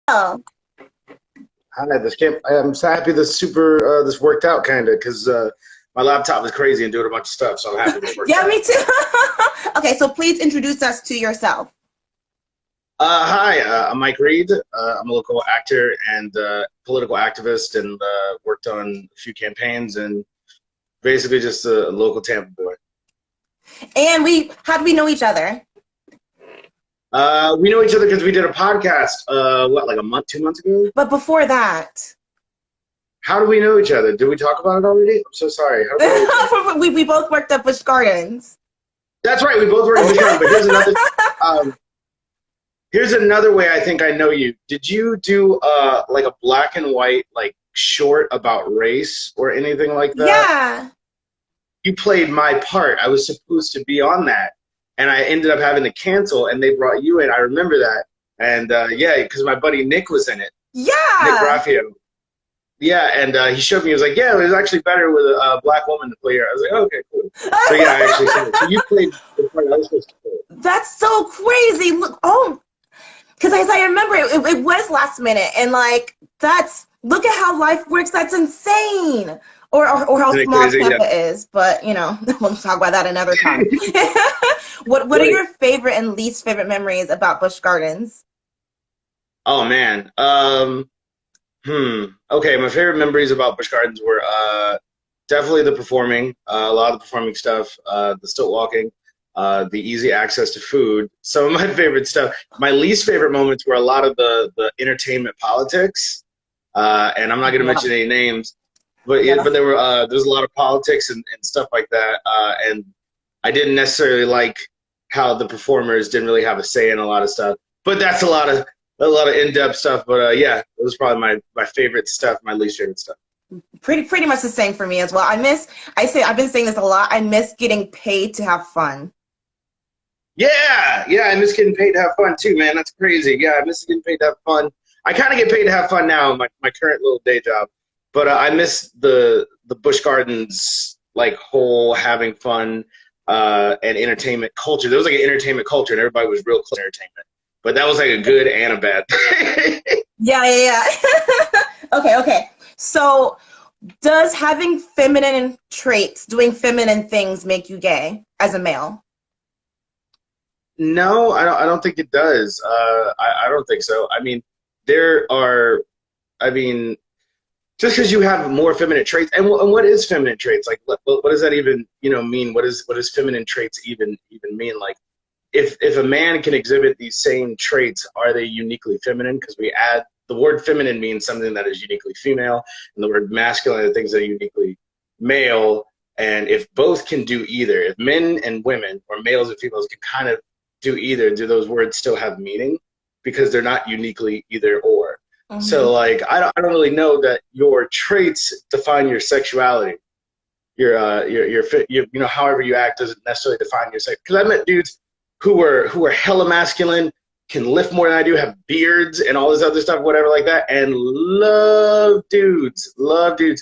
Oh, Hi, this camp. I'm so happy this worked out kind of because my laptop is crazy and doing a bunch of stuff. So I'm happy this worked yeah, out. me too. Okay, so please introduce us to yourself. Hi, I'm Mike Reed. I'm a local actor and political activist, and worked on a few campaigns and basically just a local Tampa boy. And how do we know each other? We know each other because we did a podcast. Like a month, 2 months ago? But before that, How do we know each other? Did we talk about it already? I'm so sorry. How do we know each other? we both worked at Busch Gardens. That's right. We both work in Michigan, but um, here's another way I think I know you. Did you do like a black and white like short about race or anything like that? Yeah. You played my part. I was supposed to be on that, and I ended up having to cancel. And they brought you in. I remember that. And yeah, because my buddy Nick was in it. Nick Yeah. Graffio. Yeah, and he showed me. He was like, "Yeah, it was actually better with a black woman to play her." I was like, oh, "Okay, cool." So yeah, I actually said it. So you played the part I was supposed to play. That's so crazy. Look, because as I remember, it was last minute, and like look at how life works. That's insane. Or how Isn't it small crazy? Yeah. Tampa is, but we'll talk about that another time. What are Right. your favorite and least favorite memories about Busch Gardens? Oh man. Okay, my favorite memories about Busch Gardens were definitely the performing, a lot of the performing stuff, the stilt walking, the easy access to food. Some of my favorite stuff. My least favorite moments were a lot of the entertainment politics, and I'm not going to Yeah, mention any names, but yeah, yeah. but there was a lot of politics and stuff like that, and I didn't necessarily like how the performers didn't really have a say in a lot of stuff. But that's a lot of in-depth stuff. But yeah, it was probably my favorite stuff, my least favorite stuff. Pretty much the same for me as well. I've been saying this a lot. I miss getting paid to have fun. Yeah, yeah, I miss getting paid to have fun too, man. That's crazy. Yeah, I miss getting paid to have fun. I kind of get paid to have fun now in my current little day job, but I miss the Busch Gardens like whole having fun and entertainment culture. There was like an entertainment culture, and everybody was real close to entertainment. But that was like a good and a bad thing. Yeah, yeah, yeah. Okay. So, does having feminine traits, doing feminine things, make you gay as a male? No, I don't think it does. I don't think so. I mean, there are. I mean, just because you have more feminine traits, and what is feminine traits? Like, what does that even mean? What does feminine traits even mean? Like, if a man can exhibit these same traits, are they uniquely feminine? Because we add the word feminine means something that is uniquely female, and the word masculine are things that are uniquely male. And if both can do either, if men and women or males and females can kind of do either, do those words still have meaning? Because they're not uniquely either or. So Hmm. like I don't really know that your traits define your sexuality. However you act doesn't necessarily define your sex. Because I met dudes who are hella masculine, can lift more than I do, have beards and all this other stuff, whatever like that, and love dudes, love that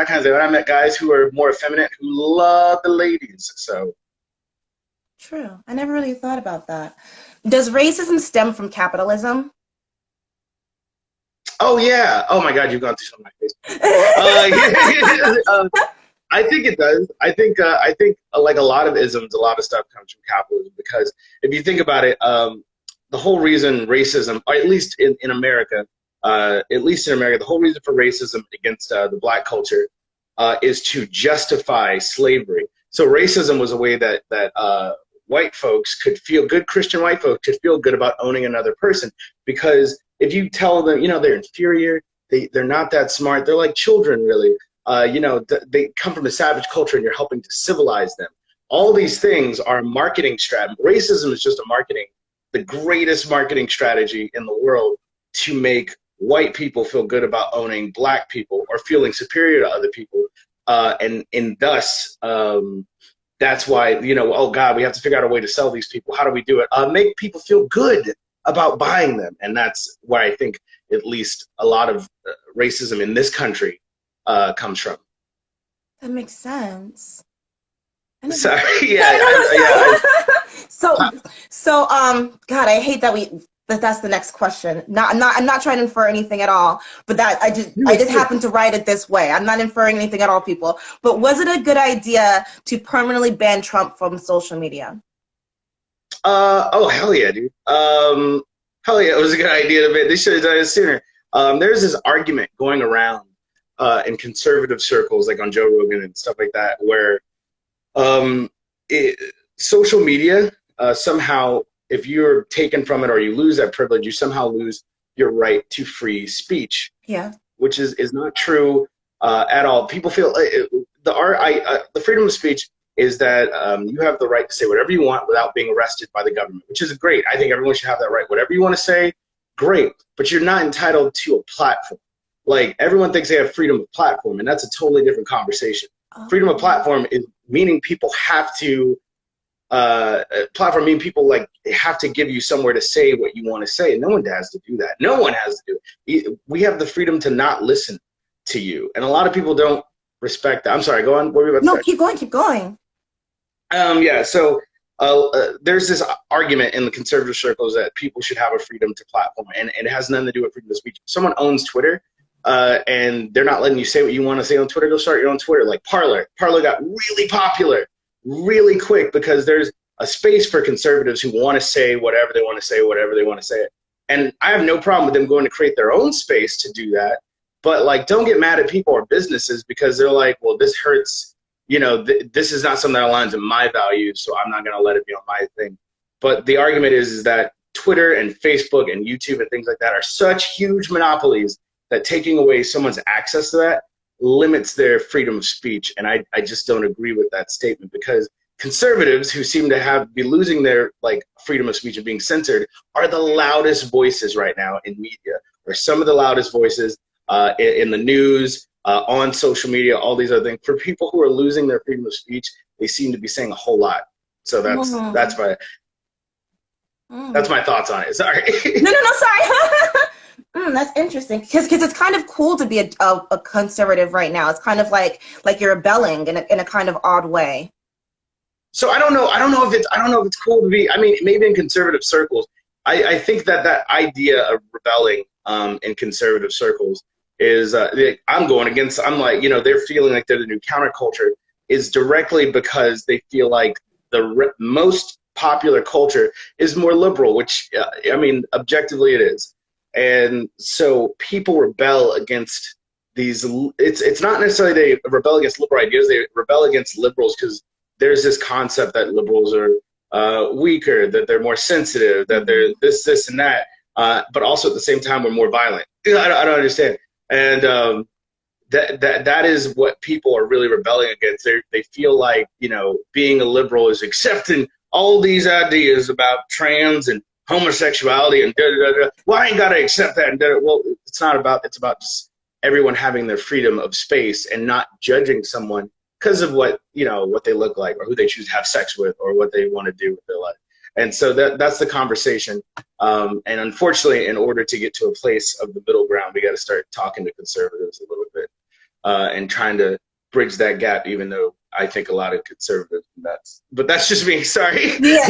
kind of thing. And I met guys who are more effeminate who love the ladies. So True. I never really thought about that. Does racism stem from capitalism? oh yeah, oh my God, you've gone through some of my face. I think it does. I think like a lot of isms, a lot of stuff comes from capitalism because if you think about it, the whole reason racism, or at least in America, the whole reason for racism against the black culture is to justify slavery. So racism was a way that white folks could feel good. Christian white folks could feel good about owning another person because if you tell them, they're inferior, they're not that smart, they're like children, really. They come from a savage culture, and you're helping to civilize them. All these things are marketing strategy. Racism is just the greatest marketing strategy in the world to make white people feel good about owning black people or feeling superior to other people, and thus that's why oh God, we have to figure out a way to sell these people. How do we do it? Make people feel good about buying them, and that's where I think at least a lot of racism in this country comes from. That makes sense. I never. Sorry, No, yeah, no, no, yeah. sorry. So, God, I hate that we that's the next question. I'm not trying to infer anything at all, but that No, I it's just good. happened to write it this way. I'm not inferring anything at all, people. But was it a good idea to permanently ban Trump from social media? Oh hell yeah, dude. Hell yeah, it was a good idea to ban. They should have done it sooner. There's this argument going around in conservative circles, like on Joe Rogan and stuff like that, where um, it, social media somehow, if you're taken from it or you lose that privilege, you somehow lose your right to free speech, Yeah. which is not true at all. People feel the freedom of speech is that you have the right to say whatever you want without being arrested by the government, which is great. I think everyone should have that right. Whatever you want to say, great, but you're not entitled to a platform. Like everyone thinks they have freedom of platform, and that's a totally different conversation. Freedom of Oh. platform is meaning people have to platform mean people like have to give you somewhere to say what you want to say. No one has to do that. No one has to do it. We have the freedom to not listen to you, and a lot of people don't respect that. I'm sorry. Go on. What were you about to No, say? keep going, keep going. Yeah. So there's this argument in the conservative circles that people should have a freedom to platform, and it has nothing to do with freedom of speech. If someone owns Twitter, and they're not letting you say what you want to say on Twitter, go start your own Twitter. Like Parler. Parler got really popular really quick because there's a space for conservatives who want to say whatever they want to say, whatever they want to say. And I have no problem with them going to create their own space to do that. But like, don't get mad at people or businesses because they're like, well, this hurts. This is not something that aligns with my values, so I'm not going to let it be on my thing. But the argument is that Twitter and Facebook and YouTube and things like that are such huge monopolies that taking away someone's access to that limits their freedom of speech. And I just don't agree with that statement because conservatives who seem to be losing their like freedom of speech and being censored are the loudest voices right now in media, or some of the loudest voices in the news, on social media, all these other things. For people who are losing their freedom of speech, they seem to be saying a whole lot. So that's Mm. that's my that's Mm. my thoughts on it. Sorry. No, sorry. That's interesting because it's kind of cool to be a conservative right now. It's kind of like you're rebelling in a kind of odd way. So I don't know. I don't know if it's cool to be. I mean, maybe in conservative circles, I think that idea of rebelling in conservative circles is I'm going against. I'm like, they're feeling like they're the new counterculture is directly because they feel like the most popular culture is more liberal, which I mean, objectively it is. And so people rebel against these. It's not necessarily they rebel against liberal ideas. They rebel against liberals because there's this concept that liberals are weaker, that they're more sensitive, that they're this, and that. But also at the same time, we're more violent. I don't understand. And that is what people are really rebelling against. They feel like, being a liberal is accepting all these ideas about trans and homosexuality and da-da-da-da. Well, I ain't got to accept that. And well, it's about just everyone having their freedom of space and not judging someone because of what they look like or who they choose to have sex with or what they want to do with their life. And so that's the conversation. And unfortunately, in order to get to a place of the middle ground, we got to start talking to conservatives a little bit and trying to bridge that gap, even though I think a lot of conservatives are nuts. But that's just me. Sorry. Yeah.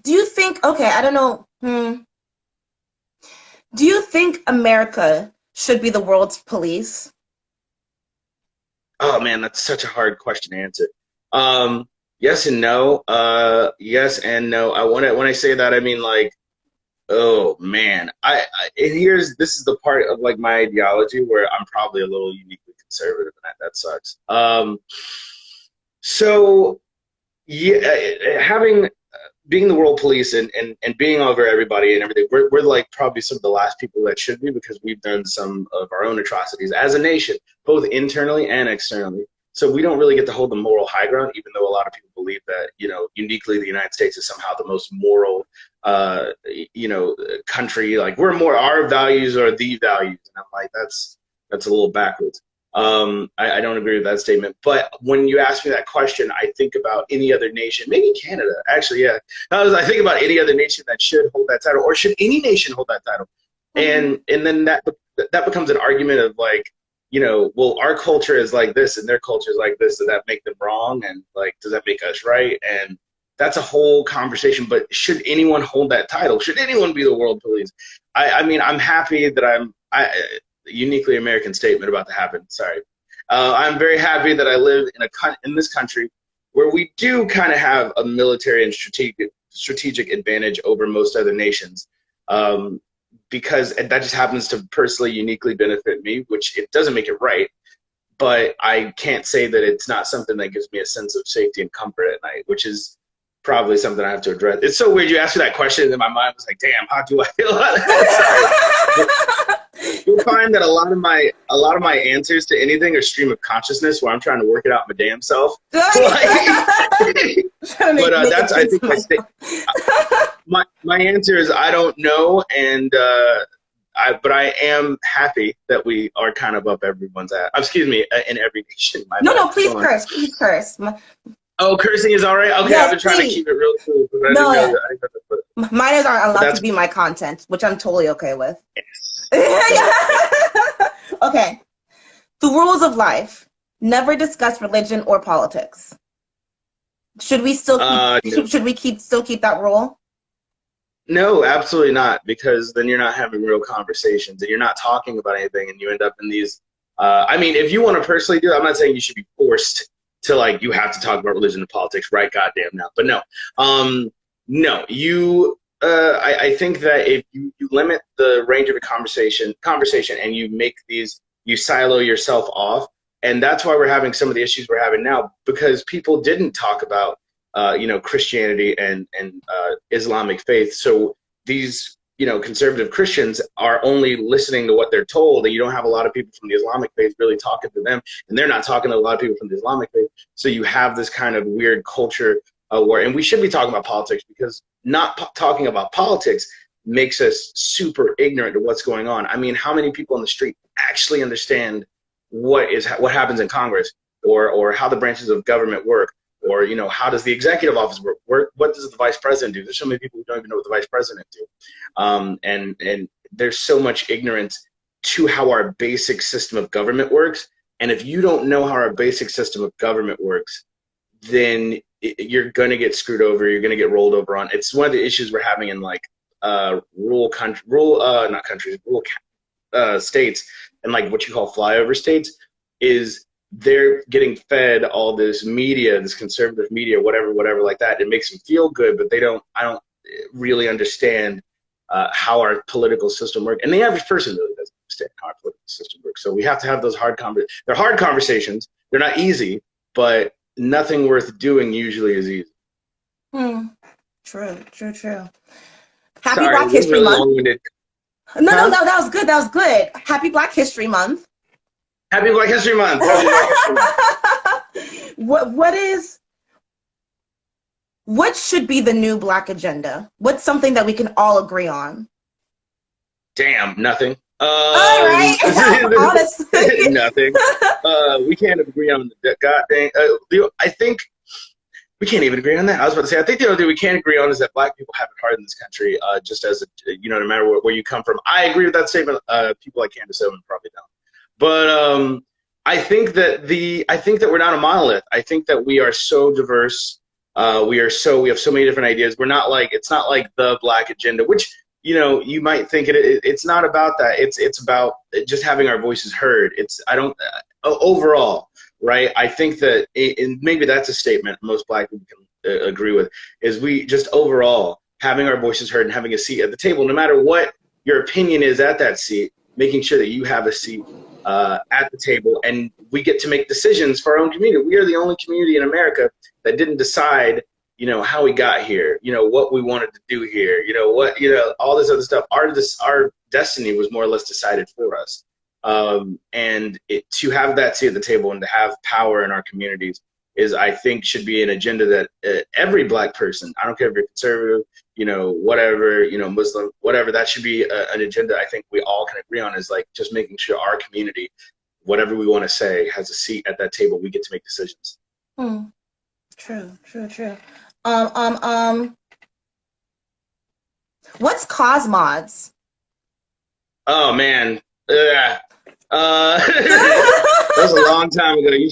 Do you think, okay, I don't know. Do you think America should be the world's police? Oh man, that's such a hard question to answer. Yes and no. Yes and no. When I say that, I mean like, oh man, this is the part of like my ideology where I'm probably a little uniquely conservative, and that sucks. So yeah, being the world police and being over everybody and everything, we're like probably some of the last people that should be because we've done some of our own atrocities as a nation, both internally and externally. So we don't really get to hold the moral high ground, even though a lot of people believe that, uniquely the United States is somehow the most moral, country. Like our values are the values. And I'm like, that's a little backwards. I don't agree with that statement. But when you ask me that question, I think about any other nation, maybe Canada, actually, yeah. I think about any other nation that should hold that title, or should any nation hold that title. And then that becomes an argument of like, well, our culture is like this and their culture is like this. Does that make them wrong? And like, does that make us right? And that's a whole conversation. But should anyone hold that title? Should anyone be the world police? I mean, I'm happy that uniquely American statement about to happen. Sorry. I'm very happy that I live in this country where we do kind of have a military and strategic advantage over most other nations, because that just happens to personally uniquely benefit me, which it doesn't make it right. But I can't say that it's not something that gives me a sense of safety and comfort at night, which is probably something I have to address. It's so weird. You asked me that question, and my mind was like, "Damn, how do I feel about that?" You'll find that a lot of my answers to anything are stream of consciousness, where I'm trying to work it out my damn self. But that's, I think, my answer is I don't know, and but I am happy that we are kind of up everyone's ass. Excuse me, in every nation. No, please curse. Please curse. Oh, cursing is all right? Okay, yes, I've been trying to keep it real cool. No, minors aren't allowed to be my content, which I'm totally okay with. Yes. Okay. The rules of life. Never discuss religion or politics. Should we still keep, should we still keep that rule? No, absolutely not, because then you're not having real conversations and you're not talking about anything, and you end up in these I mean, if you want to personally do it, I'm not saying you should be forced to, like, you have to talk about religion and politics right goddamn now. But no. No, I think that if you limit the range of a conversation and you make you silo yourself off, and that's why we're having some of the issues we're having now, because people didn't talk about Christianity and Islamic faith. So these, conservative Christians are only listening to what they're told, and you don't have a lot of people from the Islamic faith really talking to them, and they're not talking to a lot of people from the Islamic faith. So you have this kind of weird culture and we should be talking about politics, because not talking about politics makes us super ignorant to what's going on. I mean, how many people on the street actually understand what happens in Congress, or how the branches of government work, or how does the executive office work? What does the vice president do? There's so many people who don't even know what the vice president do, and there's so much ignorance to how our basic system of government works. And if you don't know how our basic system of government works, then you're going to get screwed over. You're going to get rolled over on. It's one of the issues we're having in rural states, and like what you call flyover states, is they're getting fed all this media, this conservative media, whatever like that. It makes them feel good, but I don't really understand how our political system works. And the average person really doesn't understand how our political system works. So we have to have those they're hard conversations. They're not easy, but nothing worth doing usually is easy. True. Happy Black History Month. No, that was good. That was good. Happy Black History Month. Happy Black History Month. What should be the new Black agenda? What's something that we can all agree on? Damn, nothing. All right. Honestly. Nothing. We can't agree on the goddamn. I think we can't even agree on that. I was about to say, I think the only thing we can't agree on is that Black people have it hard in this country. Just as no matter where you come from. I agree with that statement. People like Candace Owens probably don't. But I think that we're not a monolith. I think that we are so diverse. We have so many different ideas. It's not like the Black agenda, which you might think it's not about that. It's about just having our voices heard. Overall, right? I think that and maybe that's a statement most Black people can agree with, is we just overall having our voices heard and having a seat at the table, no matter what your opinion is at that seat, making sure that you have a seat at the table, and we get to make decisions for our own community. We are the only community in America that didn't decide, how we got here, what we wanted to do here, all this other stuff. Our destiny was more or less decided for us. And to have that seat at the table and to have power in our communities I think should be an agenda that every Black person, I don't care if you're conservative, whatever, Muslim, whatever, that should be an agenda I think we all can agree on, is like just making sure our community, whatever we want to say, has a seat at that table. We get to make decisions. True. What's Cosmods? Oh man. That was a long time ago. You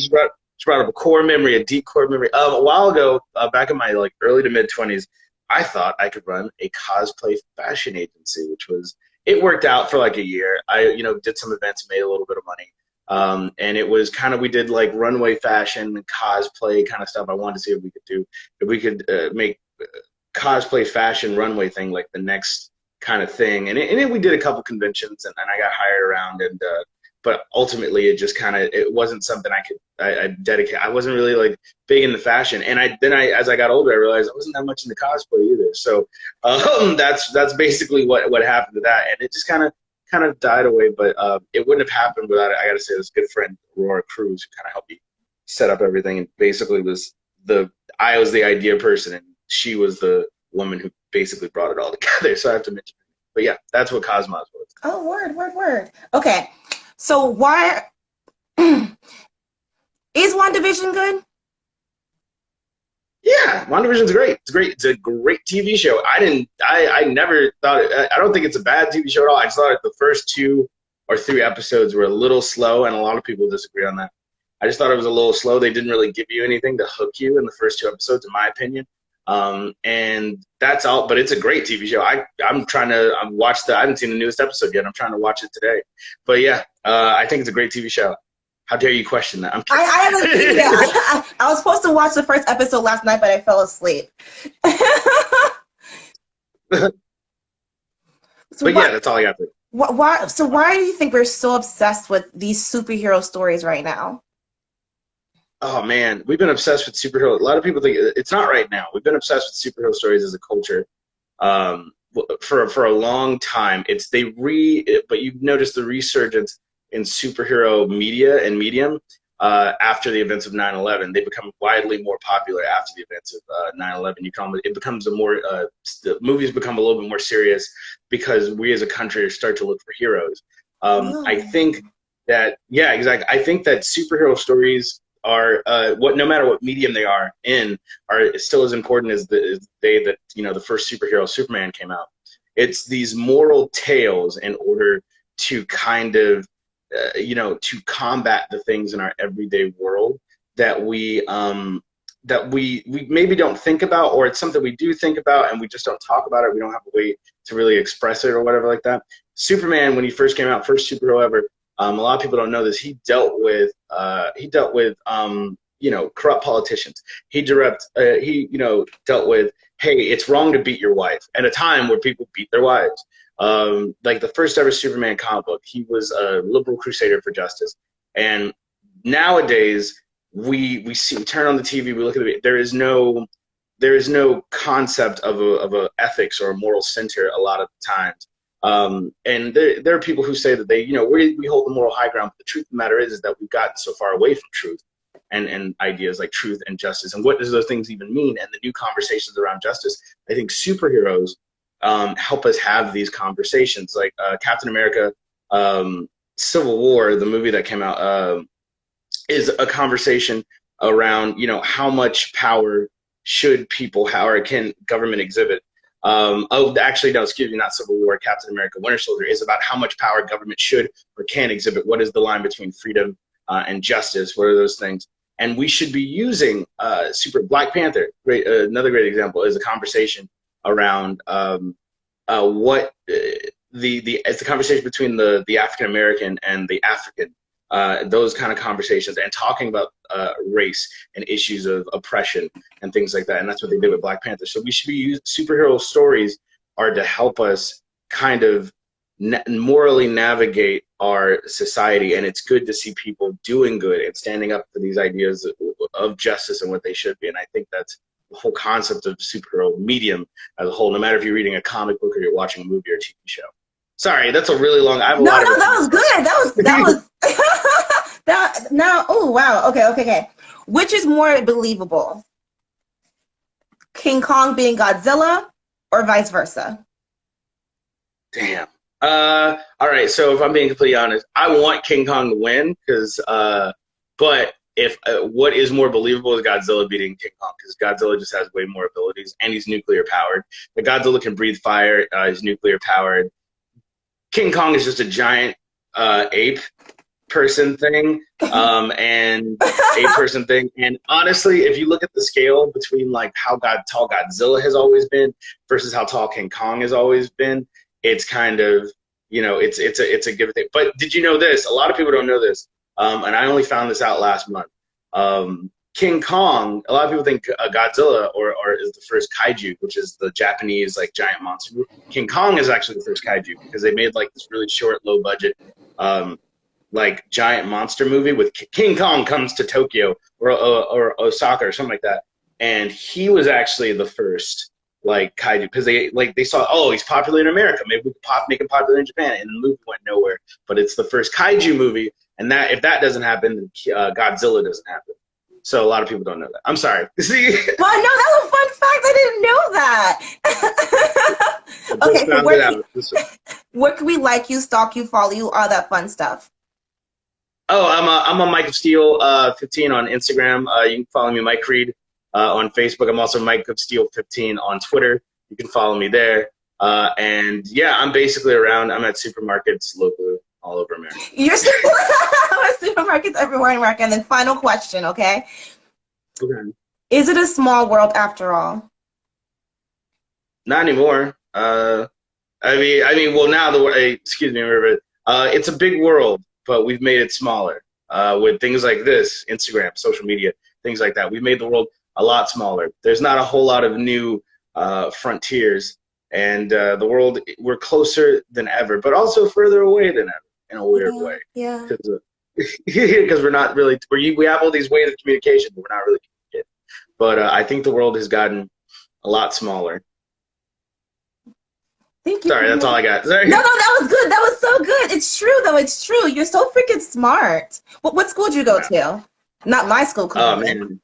brought up a core memory, a deep core memory. A while ago, back in my like early to mid 20s, I thought I could run a cosplay fashion agency, which was it worked out for like a year. I did some events, made a little bit of money. And it was kind of, we did like runway fashion and cosplay kind of stuff. I wanted to see if we could make cosplay fashion runway thing like the next kind of thing. And we did a couple conventions and I got hired around but ultimately it just kind of, it wasn't something I dedicate. I wasn't really like big in the fashion. And as I got older, I realized I wasn't that much into cosplay either. So that's basically what happened to that. And it just kind of died away, but it wouldn't have happened without it. I got to say, this good friend, Aurora Cruz, who kind of helped me set up everything, and basically I was the idea person, and she was the woman who basically brought it all together. So I have to mention her. But yeah, that's what Cosmos was. Oh, word. Okay, so why is WandaVision good? Yeah, WandaVision's great. It's great. It's a great TV show. I never thought I don't think it's a bad TV show at all. I just thought the first 2 or 3 episodes were a little slow, and a lot of people disagree on that. I just thought it was a little slow. They didn't really give you anything to hook you in the first 2 episodes, in my opinion. And that's all. But it's a great TV show. I'm trying to watch I haven't seen the newest episode yet. I'm trying to watch it today. But yeah, I think it's a great TV show. How dare you question that? I haven't seen it. I was supposed to watch the first episode last night, but I fell asleep. Yeah, that's all I got for you. So why do you think we're so obsessed with these superhero stories right now? Oh man, we've been obsessed with superhero. A lot of people think it's not right now. We've been obsessed with superhero stories as a culture for a long time. But you've noticed the resurgence in superhero media and medium after the events of 9/11. They become widely more popular after the events of 9/11. It becomes the movies become a little bit more serious because we as a country start to look for heroes. I think that, yeah, exactly. I think that superhero stories are no matter what medium they are in, are still as important as the day that the first superhero Superman came out. It's these moral tales in order to kind of to combat the things in our everyday world that we maybe don't think about, or it's something we do think about and we just don't talk about it. We don't have a way to really express it or whatever like that. Superman, when he first came out, first superhero ever, a lot of people don't know this. He dealt with corrupt politicians. He dealt with, hey, it's wrong to beat your wife, at a time where people beat their wives. Like the first ever Superman comic book, he was a liberal crusader for justice. And nowadays we turn on the TV, we look at it. There is no concept of a ethics or a moral center a lot of the times. And there are people who say that we hold the moral high ground, but the truth of the matter is that we've gotten so far away from truth and ideas like truth and justice. And what does those things even mean? And the new conversations around justice, I think superheroes help us have these conversations. Like Captain America, Civil War, the movie that came out, is a conversation around, how much power should people have, or can government exhibit. Actually, no, excuse me, not Civil War. Captain America, Winter Soldier is about how much power government should or can exhibit. What is the line between freedom and justice? What are those things? And we should be using Black Panther. Another great example is a conversation around it's the conversation between the African American and the African. Those kind of conversations, and talking about race and issues of oppression and things like that. And that's what they did with Black Panther. So we should be using superhero stories are to help us kind of morally navigate our society. And it's good to see people doing good and standing up for these ideas of justice and what they should be. And I think that's the whole concept of superhero medium as a whole, no matter if you're reading a comic book or you're watching a movie or a TV show. Sorry, that's a really long. I have a lot of. No, that was good. That was that. Now, oh wow. Okay. Which is more believable, King Kong being Godzilla, or vice versa? Damn. All right. So if I'm being completely honest, I want King Kong to win but if what is more believable is Godzilla beating King Kong, because Godzilla just has way more abilities and he's nuclear powered. The Godzilla can breathe fire. He's nuclear powered. King Kong is just a giant ape, person thing and a person thing. And honestly, if you look at the scale between like how tall Godzilla has always been versus how tall King Kong has always been, it's kind of, you know, it's a give thing. But did you know this? A lot of people don't know this, and I only found this out last month. King Kong, a lot of people think Godzilla or is the first kaiju, which is the Japanese like giant monster movie. King Kong is actually the first kaiju because they made like this really short, low budget like giant monster movie with King Kong comes to Tokyo or Osaka or something like that, and he was actually the first like kaiju because they saw, oh, he's popular in America, maybe we could make him popular in Japan, and the movie went nowhere. But it's the first kaiju movie, and that if that doesn't happen, then Godzilla doesn't happen. So a lot of people don't know that. I'm sorry. See? Well, no, that's a fun fact. I didn't know that. Okay, so where can we like you, stalk you, follow you, all that fun stuff? Oh, I'm a Mike of Steel 15 on Instagram. You can follow me, Mike Reed, on Facebook. I'm also Mike of Steel 15 on Twitter. You can follow me there. And yeah, I'm basically around. I'm at supermarkets locally all over America. You're at supermarkets everywhere in America. And then final question, okay? Okay. Is it a small world after all? Not anymore. I mean, well, now excuse me, it's a big world, but we've made it smaller with things like this, Instagram, social media, things like that. We've made the world a lot smaller. There's not a whole lot of new frontiers, and the world, we're closer than ever, but also further away than ever in a weird way. Yeah. Because we're not really, we have all these ways of communication, but we're not really communicating. But I think the world has gotten a lot smaller. Thank you. Sorry, that's all I got. Sorry. No, that was good. That was so good. It's true, though. It's true. You're so freaking smart. What school did you go to? Not my school. Oh, man.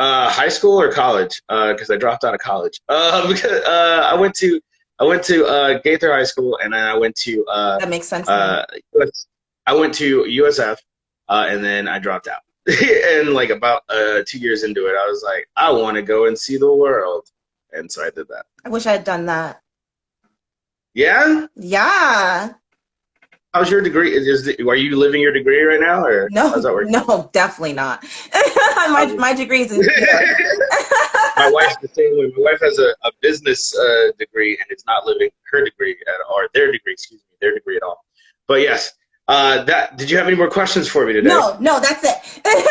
High school or college? Because I dropped out of college. Because I went to Gaither High School, and then I went to that makes sense. I went to USF, and then I dropped out. And like about 2 years into it, I was like, I want to go and see the world, and so I did that. I wish I had done that. Yeah? Yeah. How's your degree? Are you living your degree right now, or no? How's that working? No, definitely not. my degree is in My wife's the same way. My wife has a business degree, and it's not living her degree or their degree, excuse me, their degree at all. But yes, did you have any more questions for me today? No, that's it. Okay.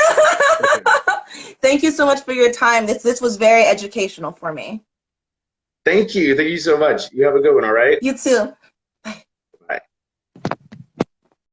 Thank you so much for your time. This was very educational for me. Thank you so much. You have a good one, all right? You too.